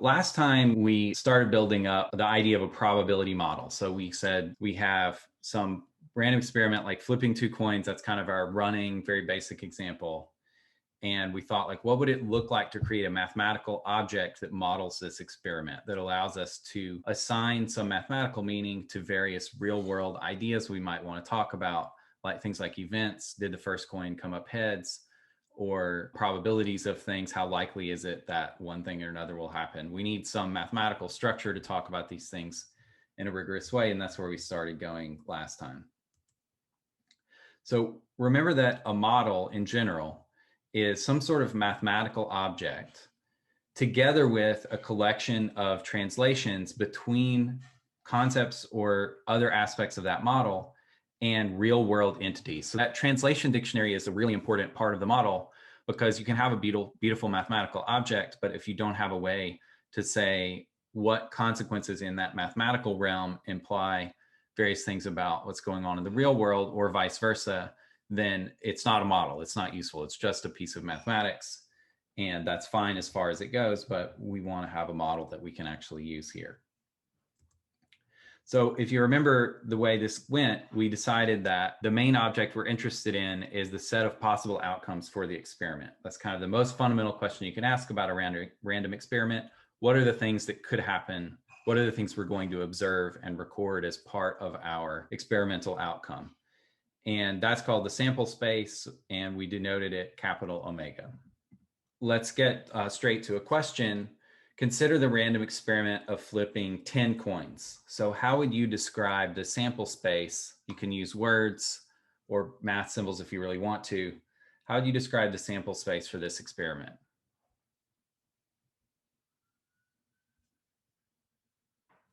Last time we started building up the idea of a probability model. So we said we have some random experiment like flipping two coins. That's kind of our running, very basic example. And we thought, like, what would it look like to create a mathematical object that models this experiment, that allows us to assign some mathematical meaning to various real world ideas we might want to talk about, like things like events. Did the first coin come up heads? Or probabilities of things. How likely is it that one thing or another will happen? We need some mathematical structure to talk about these things in a rigorous way. And that's where we started going last time. So remember that a model in general is some sort of mathematical object together with a collection of translations between concepts or other aspects of that model and real world entities. So that translation dictionary is a really important part of the model, because you can have a beautiful mathematical object, but if you don't have a way to say what consequences in that mathematical realm imply various things about what's going on in the real world, or vice versa, then it's not a model. It's not useful. It's just a piece of mathematics. And that's fine as far as it goes, but we want to have a model that we can actually use here. So if you remember the way this went, we decided that the main object we're interested in is the set of possible outcomes for the experiment. That's kind of the most fundamental question you can ask about a random experiment. What are the things that could happen? What are the things we're going to observe and record as part of our experimental outcome? And that's called the sample space, and we denoted it capital Omega. Let's get straight to a question. Consider the random experiment of flipping 10 coins. So how would you describe the sample space? You can use words or math symbols if you really want to. How would you describe the sample space for this experiment?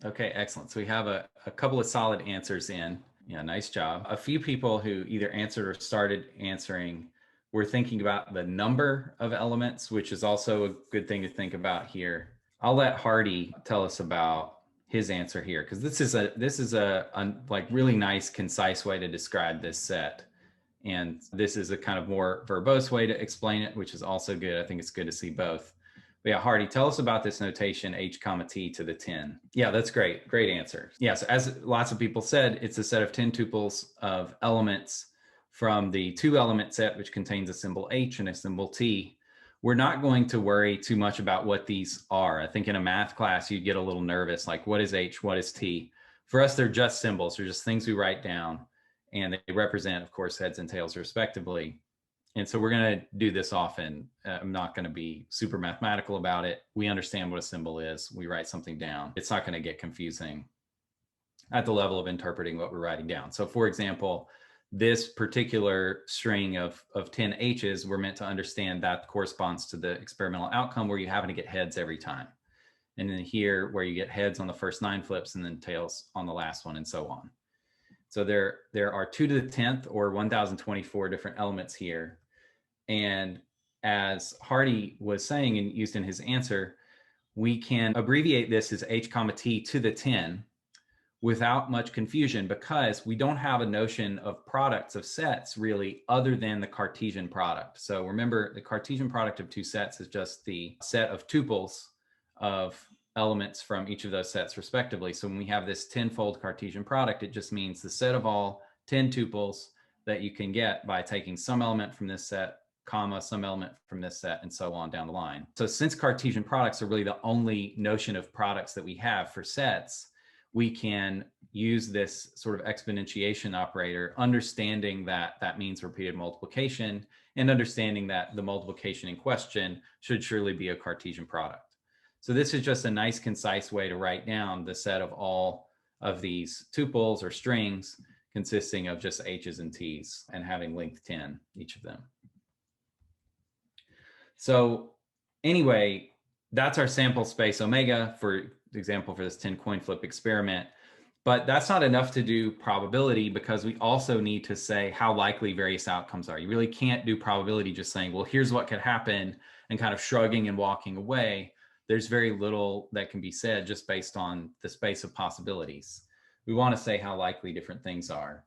Okay, excellent. So we have a couple of solid answers in. Yeah, nice job. A few people who either answered or started answering were thinking about the number of elements, which is also a good thing to think about here. I'll let Hardy tell us about his answer here, because this is a like really nice, concise way to describe this set. And this is a kind of more verbose way to explain it, which is also good. I think it's good to see both. But yeah, Hardy, tell us about this notation h comma t to the 10. Yeah, that's great. Great answer. Yeah, so as lots of people said, it's a set of 10 tuples of elements from the 2-element set, which contains a symbol h and a symbol t. We're not going to worry too much about what these are. I think in a math class, you'd get a little nervous, like what is h, what is t? For us, they're just symbols. They're just things we write down, and they represent, of course, heads and tails respectively. And so we're going to do this often. I'm not going to be super mathematical about it. We understand what a symbol is. We write something down. It's not going to get confusing at the level of interpreting what we're writing down. So for example, this particular string of 10 H's, we're meant to understand that corresponds to the experimental outcome, where you happen to get heads every time. And then here, where you get heads on the first 9 flips and then tails on the last one, and so on. So there are 2 to the 10th, or 1024 different elements here. And as Hardy was saying and used in his answer, we can abbreviate this as h comma t to the 10 without much confusion, because we don't have a notion of products of sets really other than the Cartesian product. So remember, the Cartesian product of two sets is just the set of tuples of elements from each of those sets respectively. So when we have this 10-fold Cartesian product, it just means the set of all 10 tuples that you can get by taking some element from this set, comma, some element from this set, and so on down the line. So since Cartesian products are really the only notion of products that we have for sets, we can use this sort of exponentiation operator, understanding that that means repeated multiplication, and understanding that the multiplication in question should surely be a Cartesian product. So this is just a nice, concise way to write down the set of all of these tuples or strings consisting of just h's and t's and having length 10, each of them. So anyway, that's our sample space omega, for example, for this 10 coin flip experiment. But that's not enough to do probability, because we also need to say how likely various outcomes are. You really can't do probability just saying, well, here's what could happen, and kind of shrugging and walking away. There's very little that can be said just based on the space of possibilities. We want to say how likely different things are.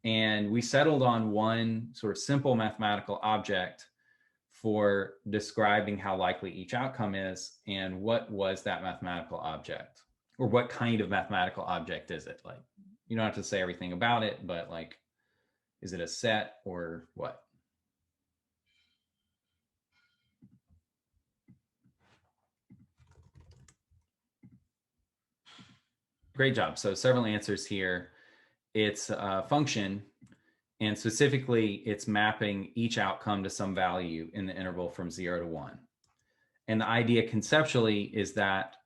And we settled on one sort of simple mathematical object for describing how likely each outcome is and what was that mathematical object, or what kind of mathematical object is it. Like, you don't have to say everything about it, but like, is it a set or what? Great job. So several answers here. It's a function, and specifically it's mapping each outcome to some value in the interval from 0 to 1. And the idea conceptually is that,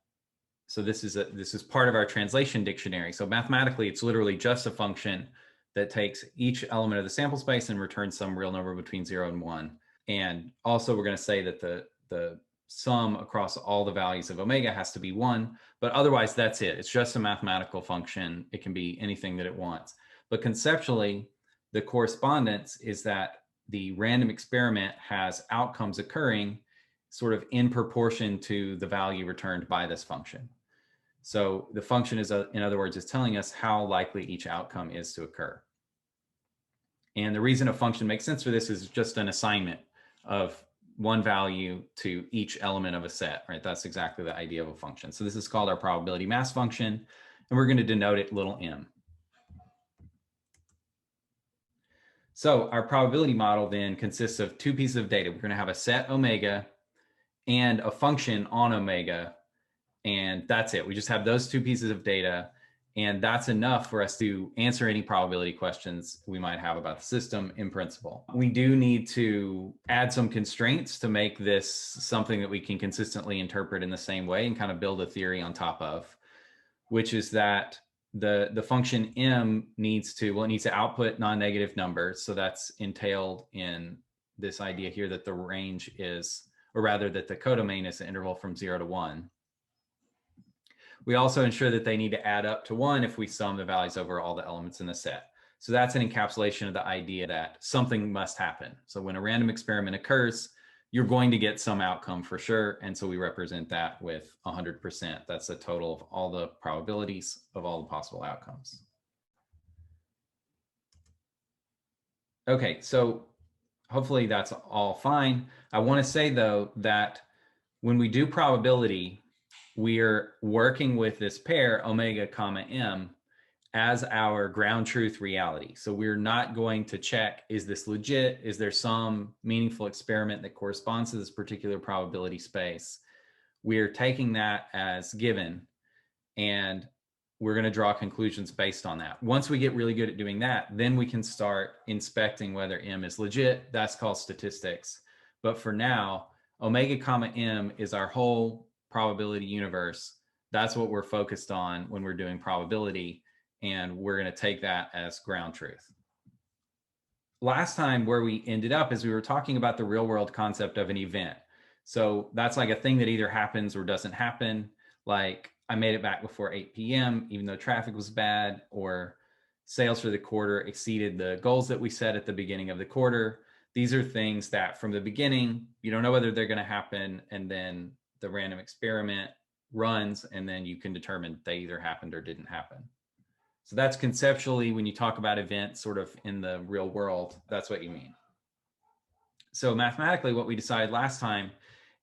so this is part of our translation dictionary. So mathematically, it's literally just a function that takes each element of the sample space and returns some real number between 0 and 1. And also we're going to say that the sum across all the values of omega has to be 1, but otherwise that's it. It's just a mathematical function. It can be anything that it wants. But conceptually, the correspondence is that the random experiment has outcomes occurring sort of in proportion to the value returned by this function. So the function is, in other words, is telling us how likely each outcome is to occur. And the reason a function makes sense for this is just an assignment of one value to each element of a set, right? That's exactly the idea of a function. So this is called our probability mass function, and we're going to denote it little m. So our probability model then consists of two pieces of data. We're going to have a set omega and a function on omega, and that's it. We just have those two pieces of data, and that's enough for us to answer any probability questions we might have about the system in principle. We do need to add some constraints to make this something that we can consistently interpret in the same way and kind of build a theory on top of, which is that the function m needs to, well, it needs to output non-negative numbers. So that's entailed in this idea here that the range is, or rather that the codomain is the interval from 0 to 1. We also ensure that they need to add up to 1 if we sum the values over all the elements in the set. So that's an encapsulation of the idea that something must happen. So when a random experiment occurs, you're going to get some outcome for sure. And so we represent that with 100%. That's the total of all the probabilities of all the possible outcomes. Okay, so hopefully that's all fine. I want to say though that when we do probability, we are working with this pair omega comma m as our ground truth reality. So we're not going to check, is this legit? Is there some meaningful experiment that corresponds to this particular probability space? We're taking that as given, and we're going to draw conclusions based on that. Once we get really good at doing that, then we can start inspecting whether m is legit. That's called statistics. But for now, omega comma m is our whole probability universe. That's what we're focused on when we're doing probability, and we're going to take that as ground truth. Last time where we ended up is we were talking about the real world concept of an event. So that's like a thing that either happens or doesn't happen. Like I made it back before 8 p.m. even though traffic was bad, or sales for the quarter exceeded the goals that we set at the beginning of the quarter. These are things that from the beginning, you don't know whether they're going to happen, and then the random experiment runs, and then you can determine they either happened or didn't happen. So that's conceptually, when you talk about events sort of in the real world, that's what you mean. So mathematically, what we decided last time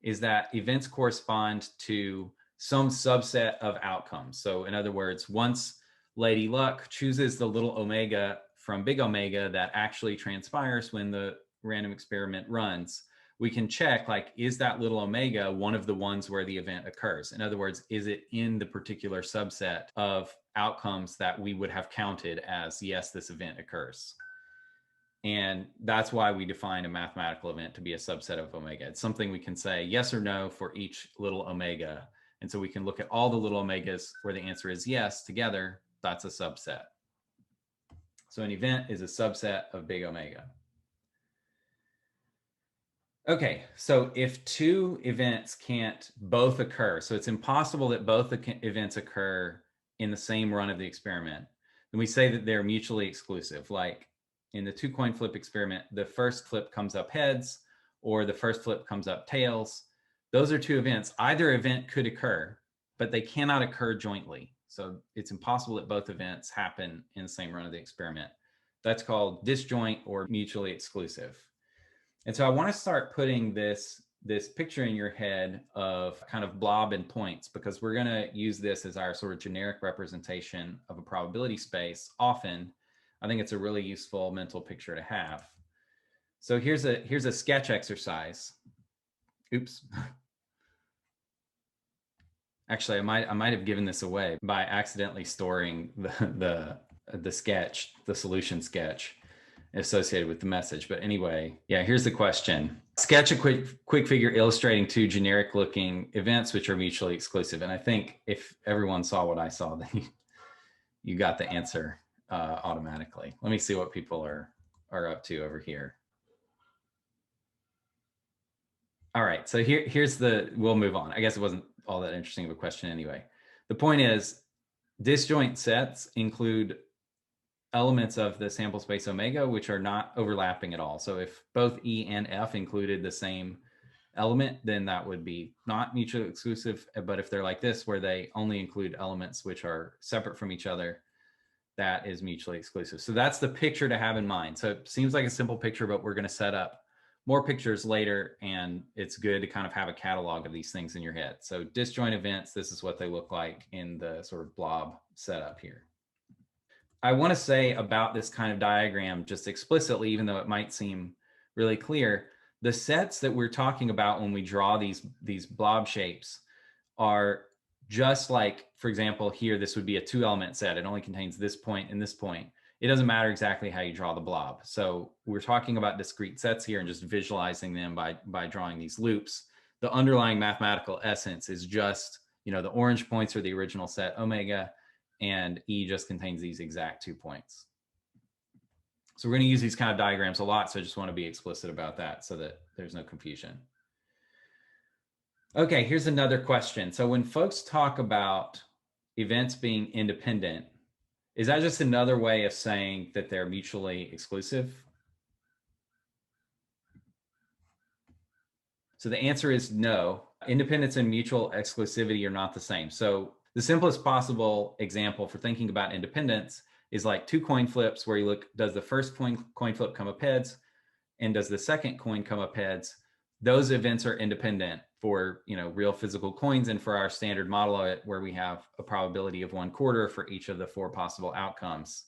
is that events correspond to some subset of outcomes. So in other words, once Lady Luck chooses the little omega from big omega that actually transpires when the random experiment runs, we can check, like, is that little omega one of the ones where the event occurs? In other words, is it in the particular subset of outcomes that we would have counted as, yes, this event occurs? And that's why we define a mathematical event to be a subset of omega. It's something we can say yes or no for each little omega. And so we can look at all the little omegas where the answer is yes together. That's a subset. So an event is a subset of big omega. Okay, so if two events can't both occur, so it's impossible that both events occur in the same run of the experiment, then we say that they're mutually exclusive. Like in the 2-coin flip experiment, the first flip comes up heads or the first flip comes up tails. Those are two events. Either event could occur, but they cannot occur jointly. So it's impossible that both events happen in the same run of the experiment. That's called disjoint or mutually exclusive. And so I want to start putting this picture in your head of kind of blob and points, because we're going to use this as our sort of generic representation of a probability space often. I think it's a really useful mental picture to have. So here's a sketch exercise. Oops. Actually, I might have given this away by accidentally storing the sketch, the solution sketch associated with the message. But anyway, yeah, here's the question. Sketch a quick figure illustrating two generic looking events which are mutually exclusive. And I think if everyone saw what I saw, then you got the answer automatically. Let me see what people are up to over here. All right, so we'll move on. I guess it wasn't all that interesting of a question anyway. The point is, disjoint sets include elements of the sample space omega which are not overlapping at all. So if both E and F included the same element, then that would be not mutually exclusive. But if they're like this, where they only include elements which are separate from each other, that is mutually exclusive. So that's the picture to have in mind. So it seems like a simple picture, but we're going to set up more pictures later, and it's good to kind of have a catalog of these things in your head. So disjoint events, this is what they look like in the sort of blob setup here. I want to say about this kind of diagram just explicitly, even though it might seem really clear, the sets that we're talking about when we draw these blob shapes are just like, for example, here, this would be a 2-element set. It only contains this point and this point. It doesn't matter exactly how you draw the blob. So we're talking about discrete sets here and just visualizing them by drawing these loops. The underlying mathematical essence is just, the orange points are the original set omega, and E just contains these exact 2 points. So we're going to use these kind of diagrams a lot. So I just want to be explicit about that so that there's no confusion. Okay, here's another question. So when folks talk about events being independent, is that just another way of saying that they're mutually exclusive? So the answer is no. Independence and mutual exclusivity are not the same. So the simplest possible example for thinking about independence is like 2 coin flips where you look, does the first coin flip come up heads? And does the second coin come up heads? Those events are independent for real physical coins, and for our standard model where we have a probability of 1/4 for each of the 4 possible outcomes.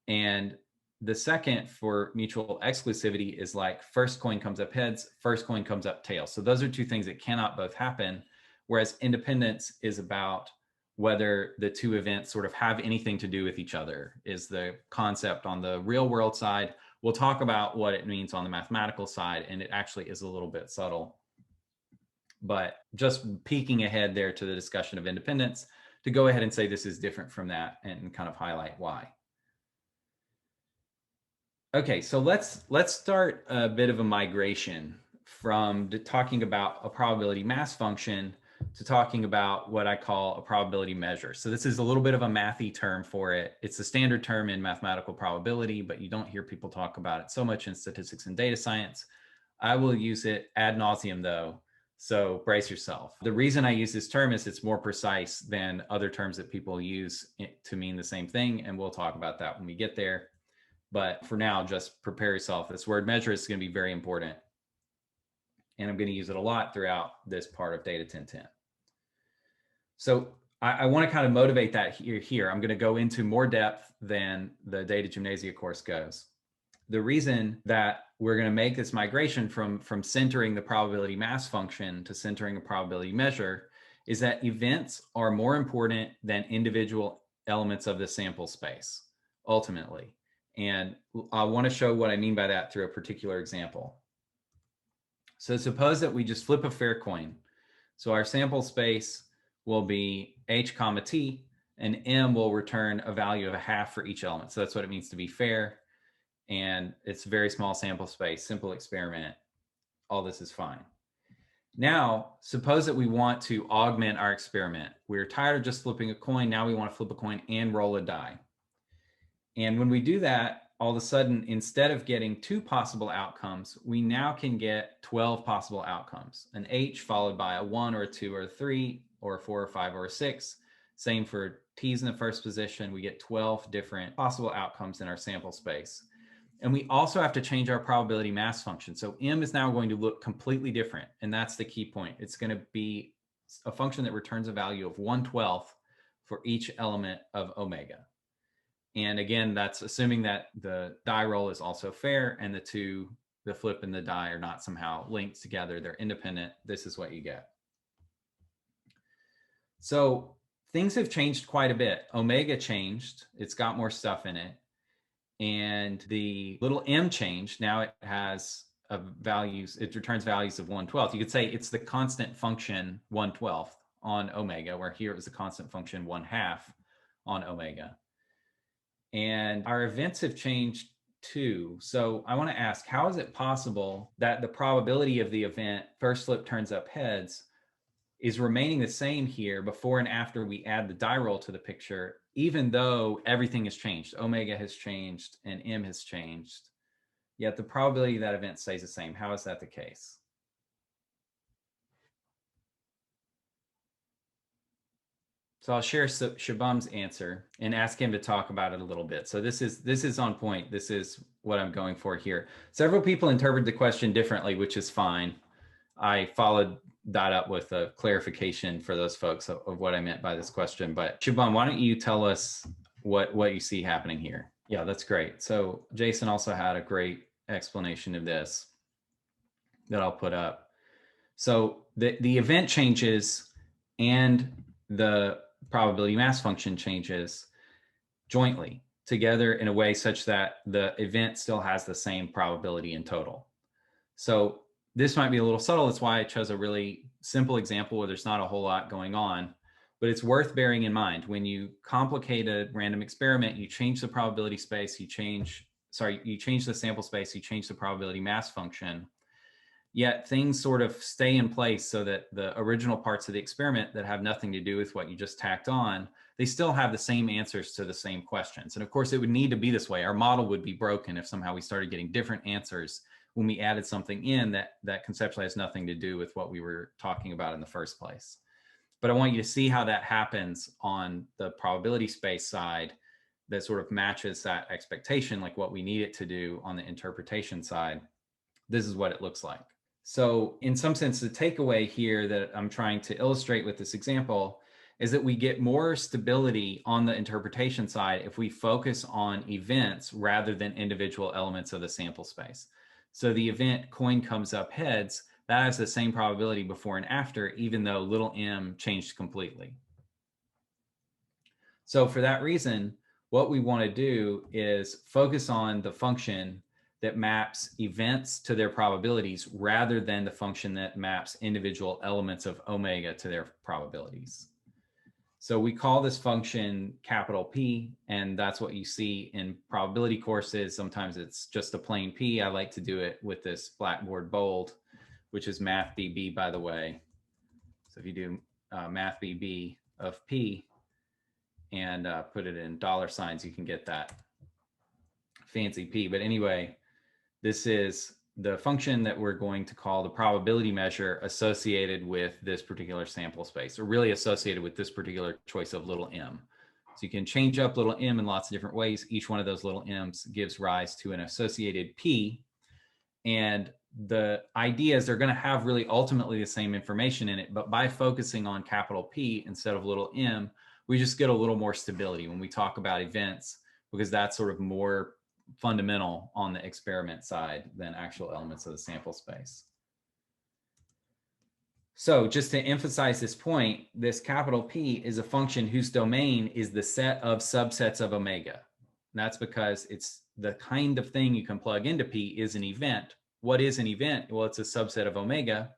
And the second for mutual exclusivity is like first coin comes up heads, first coin comes up tails. So those are 2 things that cannot both happen. Whereas independence is about whether the 2 events sort of have anything to do with each other, is the concept on the real world side. We'll talk about what it means on the mathematical side, and it actually is a little bit subtle. But just peeking ahead there to the discussion of independence, to go ahead and say this is different from that and kind of highlight why. Okay, so let's start a bit of a migration from talking about a probability mass function to talking about what I call a probability measure. So this is a little bit of a mathy term for it. It's the standard term in mathematical probability, but you don't hear people talk about it so much in statistics and data science. I will use it ad nauseum though, so brace yourself. The reason I use this term is it's more precise than other terms that people use to mean the same thing, and we'll talk about that when we get there. But for now, just prepare yourself. This word measure is going to be very important. And I'm going to use it a lot throughout this part of Data 1010. So I want to kind of motivate that here. I'm going to go into more depth than the Data Gymnasia course goes. The reason that we're going to make this migration from centering the probability mass function to centering a probability measure is that events are more important than individual elements of the sample space, ultimately. And I want to show what I mean by that through a particular example. So suppose that we just flip a fair coin. So our sample space will be H comma T, and M will return a value of 1/2 for each element. So that's what it means to be fair. And it's a very small sample space, simple experiment. All this is fine. Now, suppose that we want to augment our experiment. We're tired of just flipping a coin. Now we want to flip a coin and roll a die. And when we do that, all of a sudden, instead of getting 2 possible outcomes, we now can get 12 possible outcomes. An H followed by a 1 or a 2 or a 3 or a 4 or 5 or a 6. Same for T's in the first position. We get 12 different possible outcomes in our sample space. And we also have to change our probability mass function. So M is now going to look completely different. And that's the key point. It's going to be a function that returns a value of 1/12 for each element of omega. And again, that's assuming that the die roll is also fair and the flip and the die are not somehow linked together. They're independent. This is what you get. So things have changed quite a bit. Omega changed. It's got more stuff in it. And the little m changed. Now it has values. It returns values of 1/12. You could say it's the constant function 1/12 on omega, where here it was the constant function 1/2 on omega. And our events have changed too. So I want to ask, how is it possible that the probability of the event first flip turns up heads is remaining the same here before and after we add the die roll to the picture, even though everything has changed? Omega has changed and M has changed, yet the probability of that event stays the same. How is that the case? So I'll share Shabam's answer and ask him to talk about it a little bit. So this is on point. This is what I'm going for here. Several people interpret the question differently, which is fine. I followed that up with a clarification for those folks of what I meant by this question. But Shabam, why don't you tell us what you see happening here? Yeah, that's great. So Jason also had a great explanation of this that I'll put up. So the event changes and the probability mass function changes jointly together in a way such that the event still has the same probability in total. So this might be a little subtle. That's why I chose a really simple example where there's not a whole lot going on, but it's worth bearing in mind. When you complicate a random experiment, you change the probability space, you change the sample space, you change the probability mass function, yet things sort of stay in place so that the original parts of the experiment that have nothing to do with what you just tacked on, they still have the same answers to the same questions. And of course, it would need to be this way. Our model would be broken if somehow we started getting different answers when we added something in that conceptually has nothing to do with what we were talking about in the first place. But I want you to see how that happens on the probability space side that sort of matches that expectation, like what we need it to do on the interpretation side. This is what it looks like. So in some sense, the takeaway here that I'm trying to illustrate with this example is that we get more stability on the interpretation side if we focus on events rather than individual elements of the sample space. So the event coin comes up heads, that has the same probability before and after, even though little m changed completely. So for that reason, what we want to do is focus on the function that maps events to their probabilities rather than the function that maps individual elements of omega to their probabilities. So we call this function capital P, and that's what you see in probability courses. Sometimes it's just a plain P. I like to do it with this Blackboard bold, which is math BB, by the way. So if you do math BB of P and put it in dollar signs, you can get that fancy P. But anyway, this is the function that we're going to call the probability measure associated with this particular sample space, or really associated with this particular choice of little m. So you can change up little m in lots of different ways. Each one of those little m's gives rise to an associated p. And the idea is they're going to have really ultimately the same information in it, but by focusing on capital P instead of little m, we just get a little more stability when we talk about events, because that's sort of more fundamental on the experiment side than actual elements of the sample space. So just to emphasize this point, this capital P is a function whose domain is the set of subsets of omega. And that's because it's the kind of thing you can plug into P is an event. What is an event? Well, it's a subset of omega.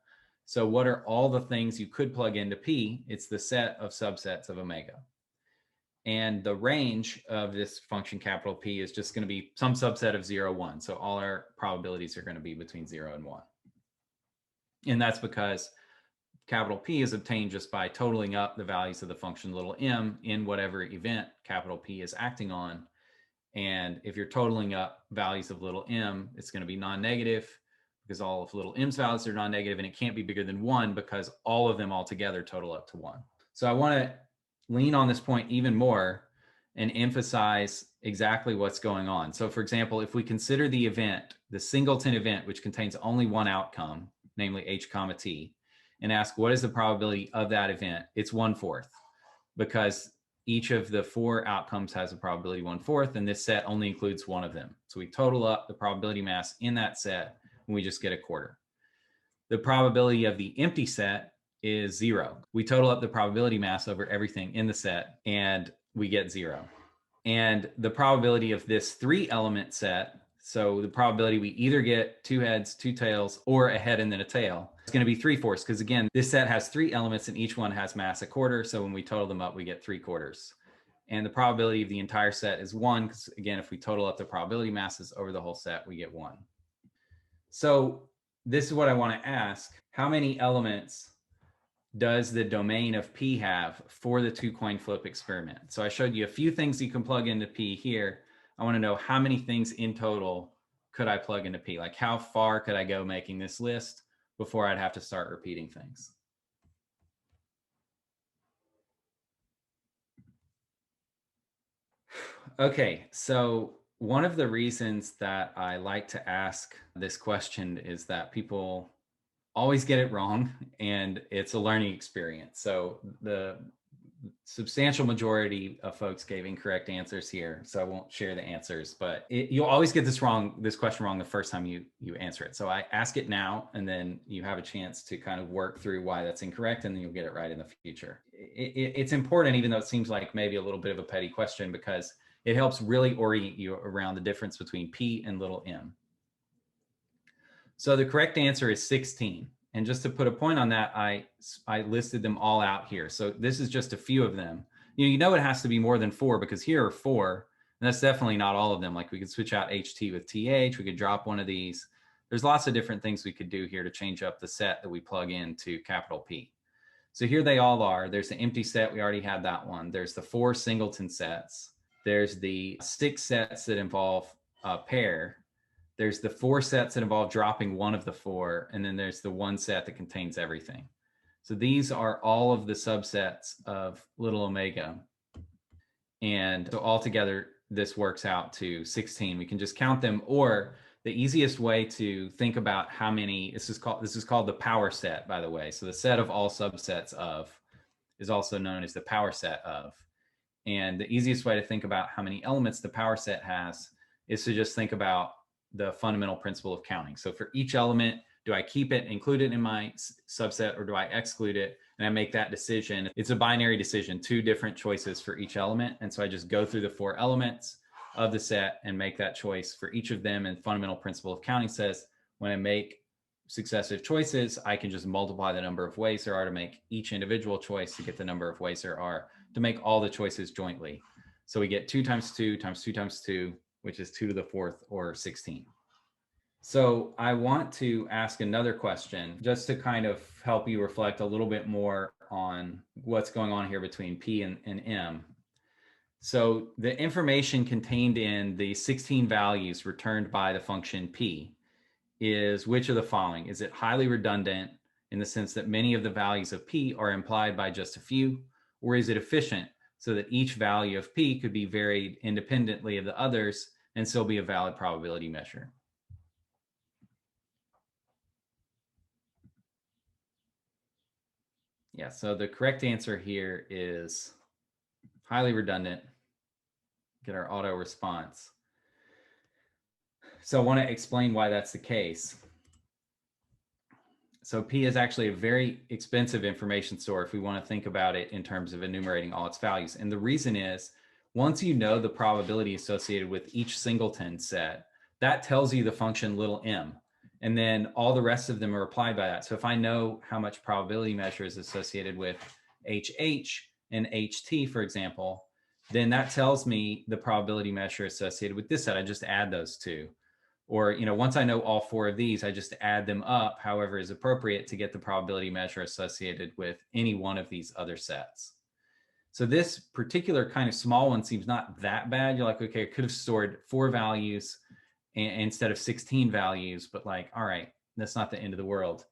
So what are all the things you could plug into P? It's the set of subsets of omega. And the range of this function capital P is just going to be some subset of 0, 1. So all our probabilities are going to be between 0 and 1. And that's because capital P is obtained just by totaling up the values of the function little m in whatever event capital P is acting on. And if you're totaling up values of little m, it's going to be non-negative because all of little m's values are non-negative, and it can't be bigger than 1 because all of them all together total up to 1. So I want to lean on this point even more and emphasize exactly what's going on. So for example, if we consider the event, the singleton event, which contains only one outcome, namely H comma T, and ask what is the probability of that event, it's 1/4, because each of the 4 outcomes has a probability 1/4, and this set only includes one of them. So we total up the probability mass in that set, and we just get 1/4. The probability of the empty set is 0. We total up the probability mass over everything in the set, and we get 0. And the probability of this 3-element set, so the probability we either get 2 heads, 2 tails, or a head and then a tail, is going to be 3/4, because again, this set has 3 elements and each one has mass 1/4. So when we total them up, we get 3/4. And the probability of the entire set is 1, because again, if we total up the probability masses over the whole set, we get 1. So this is what I want to ask. How many elements does the domain of P have for the 2 coin flip experiment? So I showed you a few things you can plug into P here. I want to know how many things in total could I plug into P? Like how far could I go making this list before I'd have to start repeating things? Okay, so one of the reasons that I like to ask this question is that people always get it wrong, and it's a learning experience. So the substantial majority of folks gave incorrect answers here, so I won't share the answers, but you'll always get this question wrong the first time you answer it. So I ask it now, and then you have a chance to kind of work through why that's incorrect, and then you'll get it right in the future. It's important, even though it seems like maybe a little bit of a petty question, because it helps really orient you around the difference between P and little m. So the correct answer is 16. And just to put a point on that, I listed them all out here. So this is just a few of them. You know it has to be more than 4, because here are 4, and that's definitely not all of them. Like we could switch out HT with TH. We could drop one of these. There's lots of different things we could do here to change up the set that we plug into capital P. So here they all are. There's the empty set. We already had that one. There's the 4 singleton sets. There's the 6 sets that involve a pair. There's the 4 sets that involve dropping one of the 4, and then there's the 1 set that contains everything. So these are all of the subsets of little omega. And so altogether, this works out to 16. We can just count them, or the easiest way to think about how many, this is called the power set, by the way. So the set of all subsets of is also known as the power set of. And the easiest way to think about how many elements the power set has is to just think about the fundamental principle of counting. So for each element, do I keep it, include it in my subset, or do I exclude it? And I make that decision. It's a binary decision, 2 different choices for each element. And so I just go through the 4 elements of the set and make that choice for each of them. And fundamental principle of counting says when I make successive choices, I can just multiply the number of ways there are to make each individual choice to get the number of ways there are to make all the choices jointly. So we get 2 times 2 times 2 times 2, which is 2 to the 4th, or 16. So I want to ask another question just to kind of help you reflect a little bit more on what's going on here between P and M. So the information contained in the 16 values returned by the function P is which of the following? Is it highly redundant in the sense that many of the values of P are implied by just a few, or is it efficient so that each value of P could be varied independently of the others and still be a valid probability measure? Yeah, so the correct answer here is highly redundant. Get our auto response. So I want to explain why that's the case. So P is actually a very expensive information store if we want to think about it in terms of enumerating all its values. And the reason is, once you know the probability associated with each singleton set, that tells you the function little m. And then all the rest of them are applied by that. So if I know how much probability measure is associated with HH and HT, for example, then that tells me the probability measure associated with this set. I just add those 2. Or, once I know all 4 of these, I just add them up however is appropriate to get the probability measure associated with any one of these other sets. So this particular kind of small one seems not that bad. You're like, okay, I could have stored 4 values instead of 16 values, but like, all right, that's not the end of the world.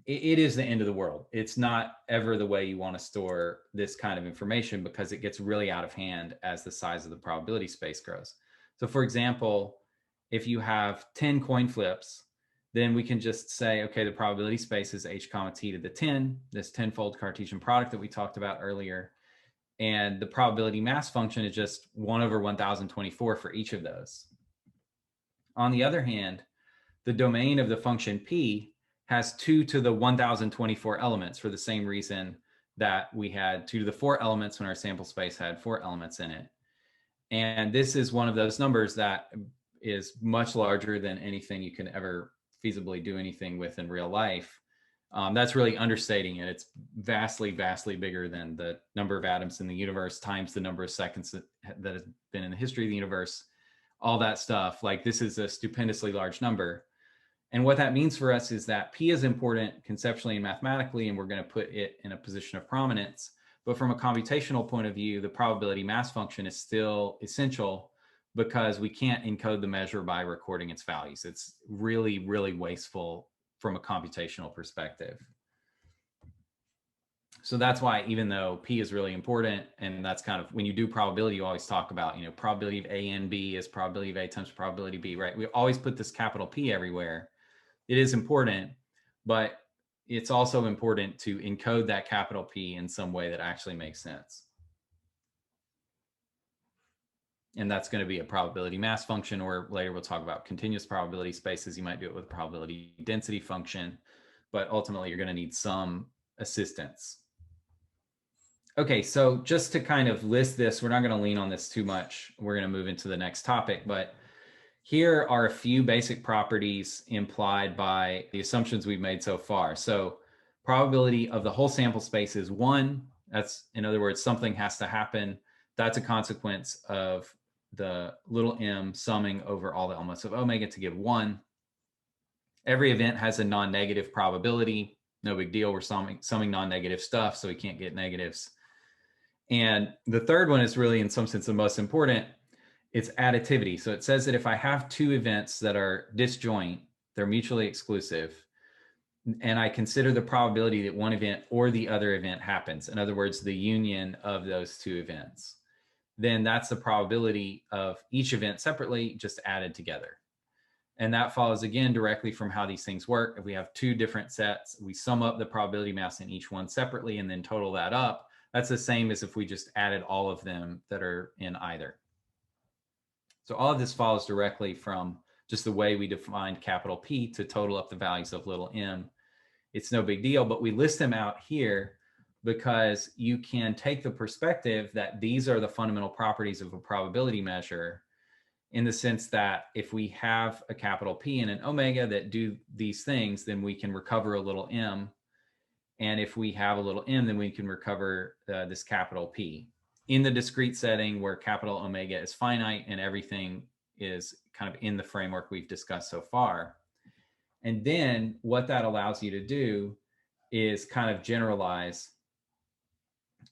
it is the end of the world. It's not ever the way you want to store this kind of information because it gets really out of hand as the size of the probability space grows. So for example, if you have 10 coin flips, then we can just say, okay, the probability space is h comma t to the 10, this tenfold Cartesian product that we talked about earlier. And the probability mass function is just 1 over 1024 for each of those. On the other hand, the domain of the function p has 2 to the 1024 elements for the same reason that we had 2 to the 4 elements when our sample space had 4 elements in it. And this is one of those numbers that is much larger than anything you can ever feasibly do anything with in real life. That's really understating it. It's vastly, vastly bigger than the number of atoms in the universe times the number of seconds that has been in the history of the universe, all that stuff. Like, this is a stupendously large number. And what that means for us is that P is important conceptually and mathematically, and we're going to put it in a position of prominence. But from a computational point of view, the probability mass function is still essential because we can't encode the measure by recording its values. It's really, really wasteful from a computational perspective. So that's why, even though P is really important, and that's kind of, when you do probability, you always talk about, probability of A and B is probability of A times probability of B, right? We always put this capital P everywhere. It is important, but it's also important to encode that capital P in some way that actually makes sense. And that's going to be a probability mass function, or later we'll talk about continuous probability spaces. You might do it with a probability density function, but ultimately you're going to need some assistance. Okay, so just to kind of list this, we're not going to lean on this too much. We're going to move into the next topic, but here are a few basic properties implied by the assumptions we've made so far. So probability of the whole sample space is 1. That's, in other words, something has to happen. That's a consequence of the little m summing over all the elements of omega to give 1. Every event has a non-negative probability. No big deal. We're summing non-negative stuff, so we can't get negatives. And the third one is really, in some sense, the most important. It's additivity. So it says that if I have two events that are disjoint, they're mutually exclusive, and I consider the probability that one event or the other event happens, in other words, the union of those two events, then that's the probability of each event separately just added together. And that follows, again, directly from how these things work. If we have two different sets, we sum up the probability mass in each one separately and then total that up. That's the same as if we just added all of them that are in either. So all of this follows directly from just the way we defined capital P to total up the values of little m. It's no big deal, but we list them out here because you can take the perspective that these are the fundamental properties of a probability measure, in the sense that if we have a capital P and an omega that do these things, then we can recover a little m. And if we have a little m, then we can recover this capital P. In the discrete setting where capital omega is finite and everything is kind of in the framework we've discussed so far. And then what that allows you to do is kind of generalize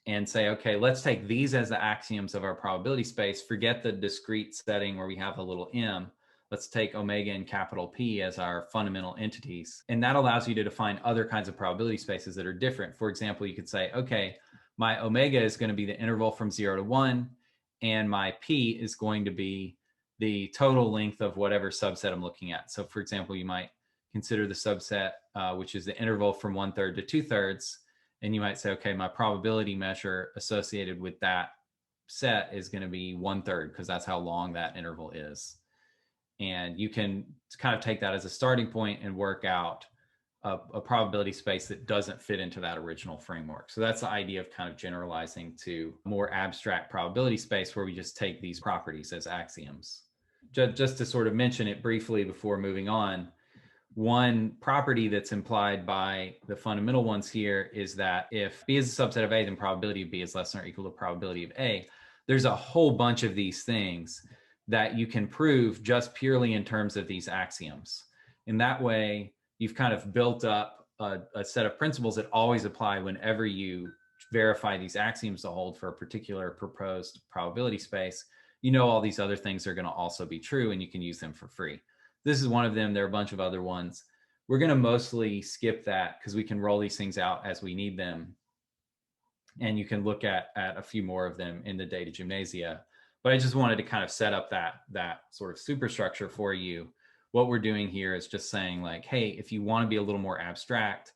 and say, okay, let's take these as the axioms of our probability space. Forget the discrete setting where we have a little m. Let's take omega and capital P as our fundamental entities. And that allows you to define other kinds of probability spaces that are different. For example, you could say, okay, my omega is going to be the interval from 0 to 1, and my P is going to be the total length of whatever subset I'm looking at. So for example, you might consider the subset, which is the interval from 1/3 to 2/3. And you might say, okay, my probability measure associated with that set is going to be 1/3, because that's how long that interval is. And you can kind of take that as a starting point and work out a probability space that doesn't fit into that original framework. So that's the idea of kind of generalizing to more abstract probability space, where we just take these properties as axioms. Just to sort of mention it briefly before moving on, one property that's implied by the fundamental ones here is that if B is a subset of A, then probability of B is less than or equal to probability of A. There's a whole bunch of these things that you can prove just purely in terms of these axioms. In that way, you've kind of built up a set of principles that always apply whenever you verify these axioms to hold for a particular proposed probability space. You know all these other things are going to also be true, and you can use them for free. This is one of them. There are a bunch of other ones, We're going to mostly skip that because we can roll these things out as we need them. And you can look at a few more of them in the data gymnasia. But I just wanted to kind of set up that sort of superstructure for you. What we're doing here is just saying like, hey, if you want to be a little more abstract,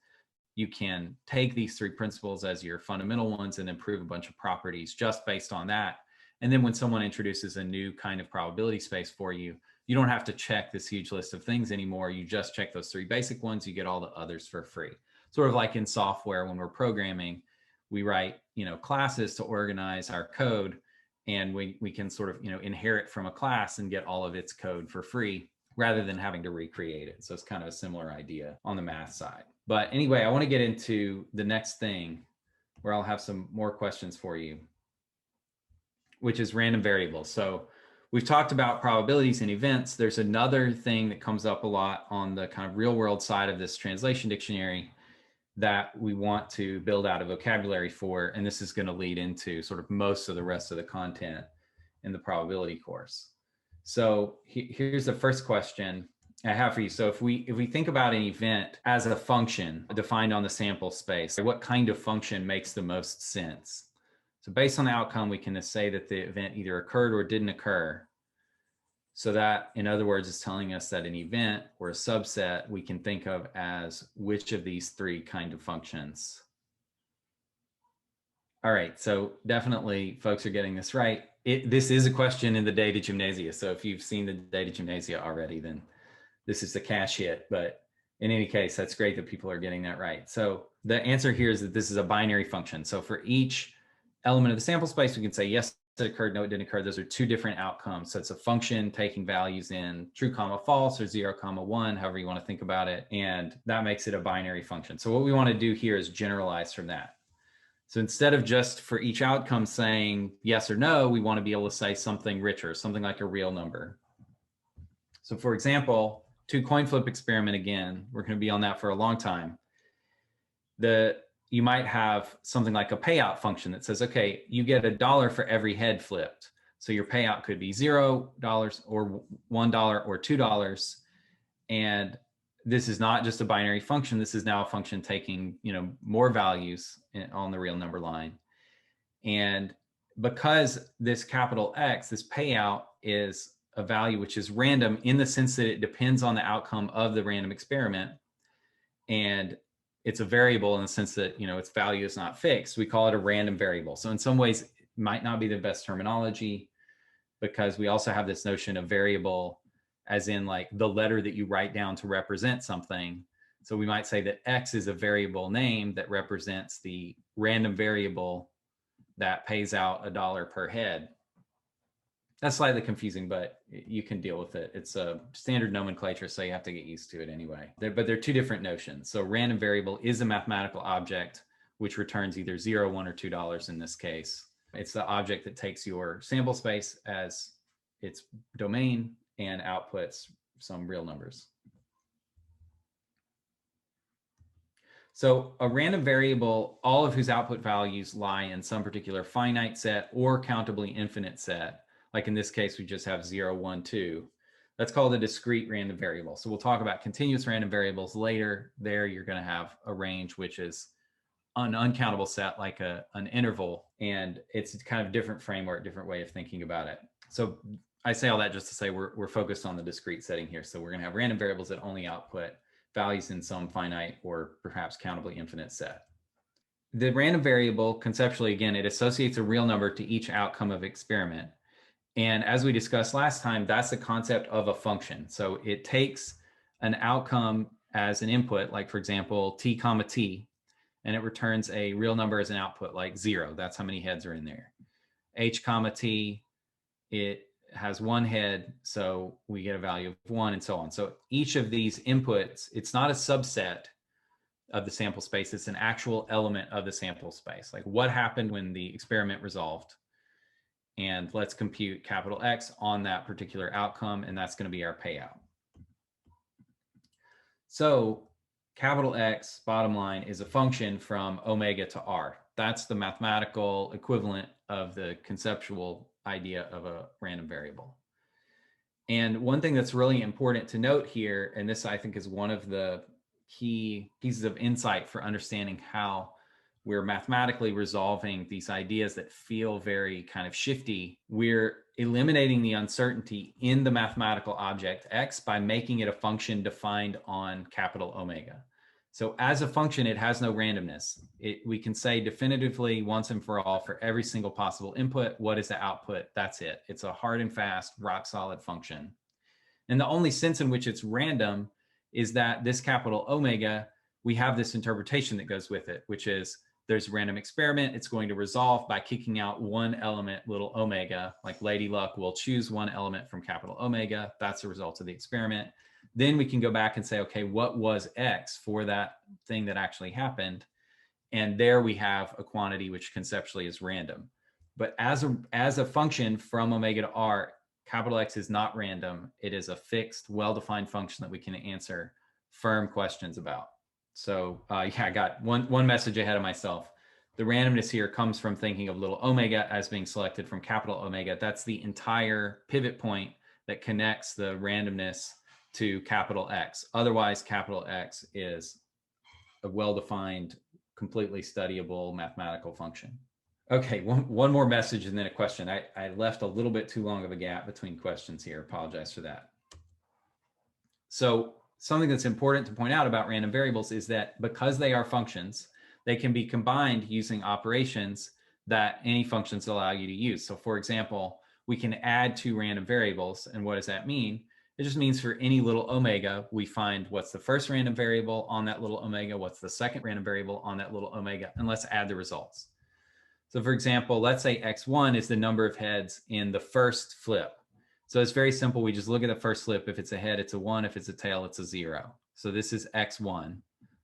you can take these three principles as your fundamental ones and then prove a bunch of properties just based on that. And then when someone introduces a new kind of probability space for you, you don't have to check this huge list of things anymore. You just check those three basic ones, you get all the others for free. Sort of like in software when we're programming, we write, classes to organize our code, and we can sort of, inherit from a class and get all of its code for free rather than having to recreate it. So it's kind of a similar idea on the math side. But anyway, I want to get into the next thing where I'll have some more questions for you, which is random variables. So we've talked about probabilities and events. There's another thing that comes up a lot on the kind of real world side of this translation dictionary that we want to build out a vocabulary for. And this is going to lead into sort of most of the rest of the content in the probability course. So here's the first question I have for you. So if we think about an event as a function defined on the sample space, what kind of function makes the most sense? So based on the outcome, we can say that the event either occurred or didn't occur. So that, in other words, is telling us that an event or a subset we can think of as which of these three kind of functions. All right, so definitely folks are getting this right. This is a question in the data gymnasia. So if you've seen the data gymnasia already, then this is the cash hit. But in any case, that's great that people are getting that right. So the answer here is that this is a binary function. So for each element of the sample space, we can say, yes, it occurred, no, it didn't occur. Those are two different outcomes. So it's a function taking values in true comma false or 0 comma 1, however you want to think about it. And that makes it a binary function. So what we want to do here is generalize from that. So instead of just for each outcome saying yes or no, we want to be able to say something richer, something like a real number. So for example, two coin flip experiment again, we're going to be on that for a long time. You might have something like a payout function that says, okay, you get $1 for every head flipped. So your payout could be $0 or $1 or $2. And this is not just a binary function. This is now a function taking, more values on the real number line. And because this capital X, this payout is a value which is random in the sense that it depends on the outcome of the random experiment. And it's a variable in the sense that, its value is not fixed. We call it a random variable. So in some ways, it might not be the best terminology because we also have this notion of variable as in like the letter that you write down to represent something. So we might say that X is a variable name that represents the random variable that pays out $1 per head. That's slightly confusing, but you can deal with it. It's a standard nomenclature, so you have to get used to it anyway. But they're two different notions. So random variable is a mathematical object which returns either 0, 1, or $2 in this case. It's the object that takes your sample space as its domain and outputs some real numbers. So a random variable, all of whose output values lie in some particular finite set or countably infinite set. Like in this case, we just have 0, 1, 2. That's called a discrete random variable. So we'll talk about continuous random variables later. There you're going to have a range which is an uncountable set, like an interval. And it's kind of different framework, different way of thinking about it. So I say all that just to say we're focused on the discrete setting here. So we're going to have random variables that only output values in some finite or perhaps countably infinite set. The random variable, conceptually, again, it associates a real number to each outcome of experiment. And as we discussed last time, that's the concept of a function. So it takes an outcome as an input, like for example, t comma t, and it returns a real number as an output, like 0. That's how many heads are in there. H comma t, it has one head, so we get a value of 1 and so on. So each of these inputs, it's not a subset of the sample space, it's an actual element of the sample space. Like what happened when the experiment resolved? And let's compute capital X on that particular outcome, and that's going to be our payout. So capital X, bottom line, is a function from omega to r. That's the mathematical equivalent of the conceptual idea of a random variable. And one thing that's really important to note here, and this I think is one of the key pieces of insight for understanding how we're mathematically resolving these ideas that feel very kind of shifty. We're eliminating the uncertainty in the mathematical object x by making it a function defined on capital omega. So as a function, it has no randomness. We can say definitively once and for all for every single possible input, what is the output? That's it. It's a hard and fast, rock solid function. And the only sense in which it's random is that this capital omega, we have this interpretation that goes with it, which is there's a random experiment. It's going to resolve by kicking out one element, little omega, like Lady Luck will choose one element from capital omega. That's the result of the experiment. Then we can go back and say, okay, what was X for that thing that actually happened? And there we have a quantity which conceptually is random. But as a function from omega to R, capital X is not random. It is a fixed, well-defined function that we can answer firm questions about. So yeah, I got one message ahead of myself. The randomness here comes from thinking of little omega as being selected from capital omega. That's the entire pivot point that connects the randomness to capital X. Otherwise, capital X is a well-defined, completely studyable mathematical function. Okay, one more message and then a question. I left a little bit too long of a gap between questions here. Apologize for that. So something that's important to point out about random variables is that because they are functions, they can be combined using operations that any functions allow you to use. So for example, we can add two random variables. And what does that mean? It just means for any little omega, we find what's the first random variable on that little omega, what's the second random variable on that little omega, and let's add the results. So for example, let's say x1 is the number of heads in the first flip. So it's very simple. We just look at the first flip. If it's a head, it's a 1. If it's a tail, it's a 0. So this is x1.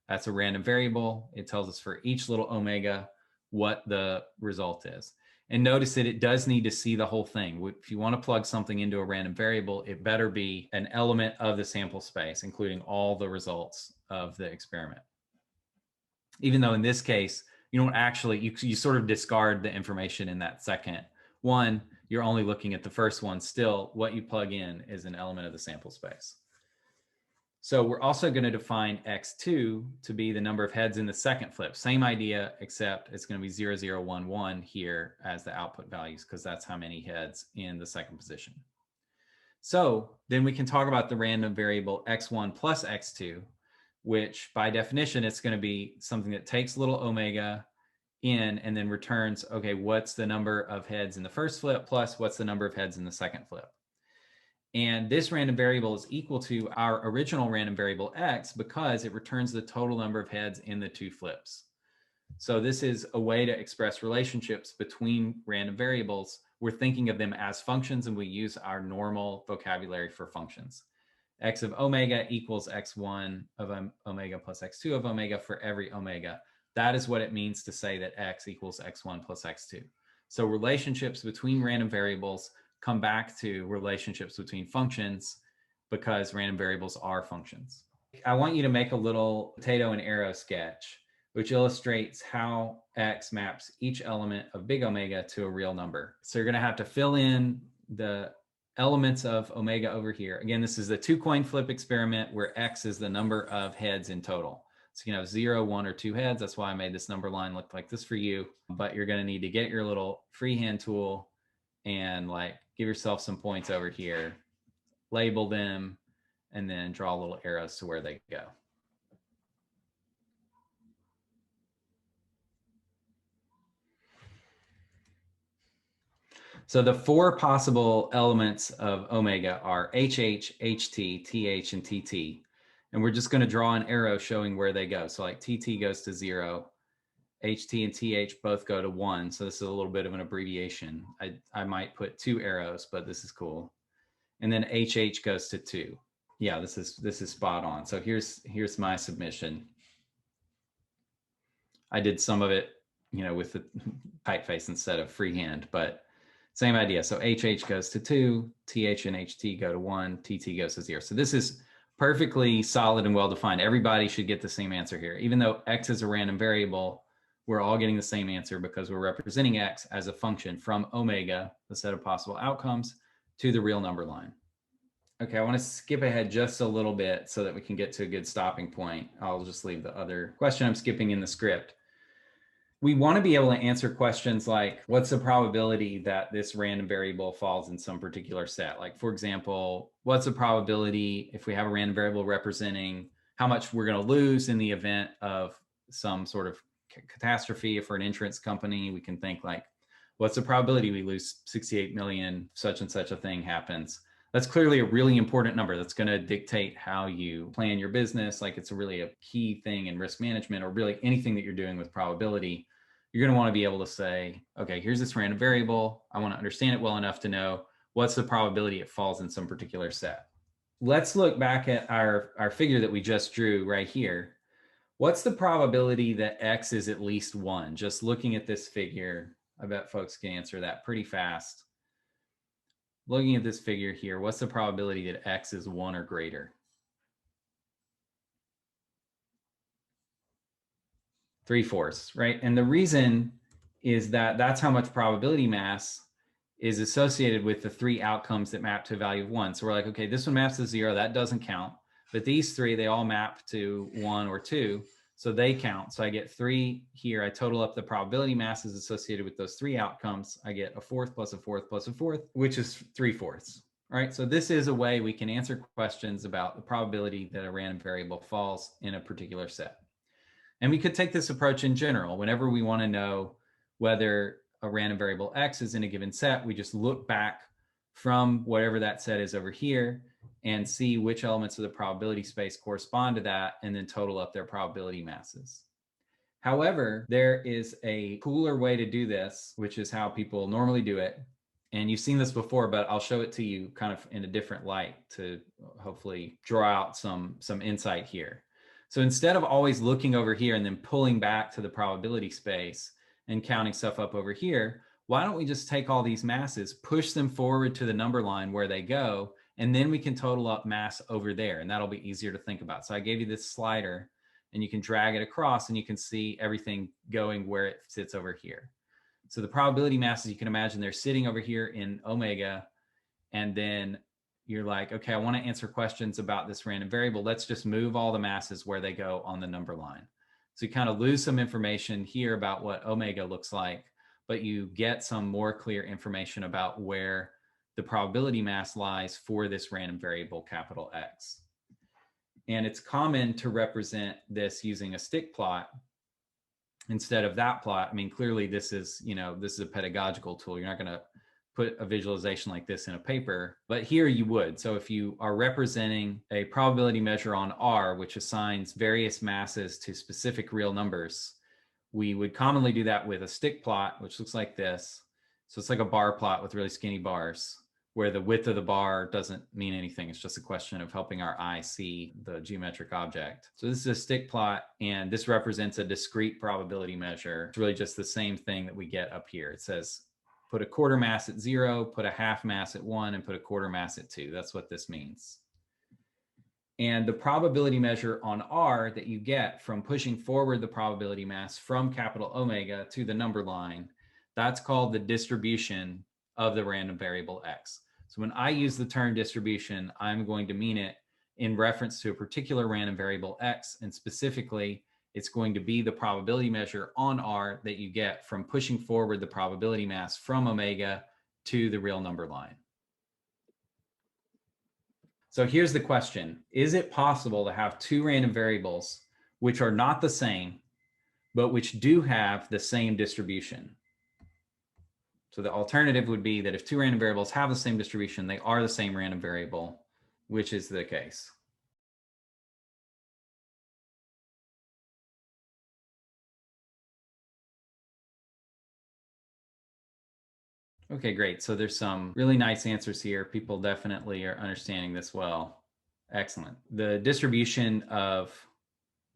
That's a random variable. It tells us for each little omega what the result is. And notice that it does need to see the whole thing. If you want to plug something into a random variable, it better be an element of the sample space, including all the results of the experiment. Even though in this case, you don't actually, you sort of discard the information in that second one. You're only looking at the first one. Still, what you plug in is an element of the sample space. So we're also going to define x2 to be the number of heads in the second flip. Same idea, except it's going to be 0, 0, 1, 1 here as the output values, because that's how many heads in the second position. So then we can talk about the random variable x1 plus x2, which by definition, it's going to be something that takes little omega in and then returns, okay, what's the number of heads in the first flip plus what's the number of heads in the second flip. And this random variable is equal to our original random variable x because it returns the total number of heads in the two flips. So this is a way to express relationships between random variables. We're thinking of them as functions, and we use our normal vocabulary for functions. X of omega equals x1 of omega plus x2 of omega for every omega. That is what it means to say that x equals x1 plus x2. So relationships between random variables come back to relationships between functions because random variables are functions. I want you to make a little potato and arrow sketch, which illustrates how x maps each element of big omega to a real number. So you're going to have to fill in the elements of omega over here. Again, this is the 2 coin flip experiment where x is the number of heads in total. So you can have 0, 1, or 2 heads. That's why I made this number line look like this for you. But you're going to need to get your little freehand tool and like give yourself some points over here, label them, and then draw little arrows to where they go. So the 4 possible elements of omega are HH, HT, TH, and TT. And we're just going to draw an arrow showing where they go. So like TT goes to 0, HT and TH both go to 1. So this is a little bit of an abbreviation. I might put 2 arrows, but this is cool. And then HH goes to 2. Yeah, this is spot on. So here's my submission. I did some of it, with the typeface instead of freehand, but same idea. So HH goes to 2, TH and HT go to 1, TT goes to 0. So this is perfectly solid and well-defined. Everybody should get the same answer here. Even though X is a random variable, we're all getting the same answer because we're representing X as a function from omega, the set of possible outcomes, to the real number line. Okay, I want to skip ahead just a little bit so that we can get to a good stopping point. I'll just leave the other question I'm skipping in the script. We want to be able to answer questions like, what's the probability that this random variable falls in some particular set? Like, for example, what's the probability if we have a random variable representing how much we're going to lose in the event of some sort of catastrophe? If we're an insurance company, we can think like, what's the probability we lose 68 million, such and such a thing happens? That's clearly a really important number that's going to dictate how you plan your business. Like, it's really a key thing in risk management, or really anything that you're doing with probability. You're going to want to be able to say, okay, here's this random variable. I want to understand it well enough to know what's the probability it falls in some particular set. Let's look back at our figure that we just drew right here. What's the probability that X is at least 1? Just looking at this figure, I bet folks can answer that pretty fast. Looking at this figure here, what's the probability that X is 1 or greater? 3/4, right? And the reason is that that's how much probability mass is associated with the three outcomes that map to a value of 1. So we're like, okay, this one maps to 0, that doesn't count. But these three, they all map to 1 or 2, so they count. So I get 3 here. I total up the probability masses associated with those three outcomes. I get a fourth plus a fourth plus a fourth, which is 3/4. All right, so this is a way we can answer questions about the probability that a random variable falls in a particular set. And we could take this approach in general. Whenever we want to know whether a random variable X is in a given set, we just look back from whatever that set is over here and see which elements of the probability space correspond to that, and then total up their probability masses. However, there is a cooler way to do this, which is how people normally do it. And you've seen this before, but I'll show it to you kind of in a different light to hopefully draw out some insight here. So instead of always looking over here and then pulling back to the probability space and counting stuff up over here, why don't we just take all these masses, push them forward to the number line where they go, and then we can total up mass over there, and that'll be easier to think about. So I gave you this slider, and you can drag it across, and you can see everything going where it sits over here. So the probability masses, you can imagine they're sitting over here in omega, and then you're like, okay, I want to answer questions about this random variable. Let's just move all the masses where they go on the number line. So you kind of lose some information here about what omega looks like, but you get some more clear information about where the probability mass lies for this random variable, capital X. And it's common to represent this using a stick plot instead of that plot. I mean, clearly this is a pedagogical tool. You're not going to put a visualization like this in a paper, but here you would. So if you are representing a probability measure on R, which assigns various masses to specific real numbers, we would commonly do that with a stick plot, which looks like this. So it's like a bar plot with really skinny bars, where the width of the bar doesn't mean anything. It's just a question of helping our eye see the geometric object. So this is a stick plot, and this represents a discrete probability measure. It's really just the same thing that we get up here. It says, put a quarter mass at 0, put a half mass at 1, and put a quarter mass at 2. That's what this means. And the probability measure on R that you get from pushing forward the probability mass from capital omega to the number line, that's called the distribution of the random variable X. So when I use the term distribution, I'm going to mean it in reference to a particular random variable X, and specifically, it's going to be the probability measure on R that you get from pushing forward the probability mass from omega to the real number line. So here's the question. Is it possible to have two random variables which are not the same, but which do have the same distribution? So the alternative would be that if two random variables have the same distribution, they are the same random variable, which is the case. Okay, great. So there's some really nice answers here. People definitely are understanding this well. Excellent. The distribution of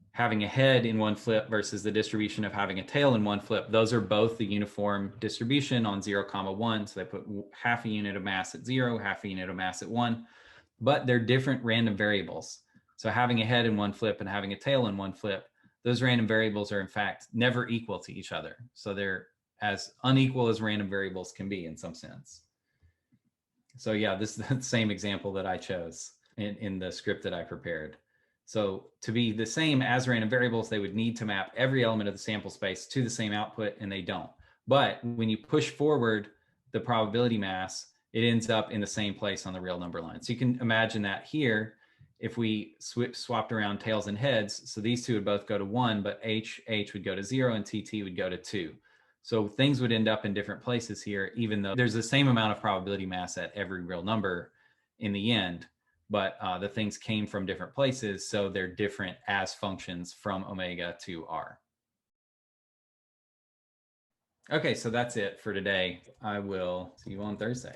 having a head in one flip versus the distribution of having a tail in one flip, those are both the uniform distribution on 0, 1. So they put half a unit of mass at 0, half a unit of mass at 1, but they're different random variables. So having a head in one flip and having a tail in one flip, those random variables are in fact never equal to each other. So they're as unequal as random variables can be in some sense. So yeah, this is the same example that I chose in the script that I prepared. So to be the same as random variables, they would need to map every element of the sample space to the same output, and they don't. But when you push forward the probability mass, it ends up in the same place on the real number line. So you can imagine that here, if we swapped around tails and heads, so these two would both go to 1, but H would go to 0 and TT would go to 2. So things would end up in different places here, even though there's the same amount of probability mass at every real number in the end, but the things came from different places, so they're different as functions from omega to r. Okay, so that's it for today. I will see you on Thursday.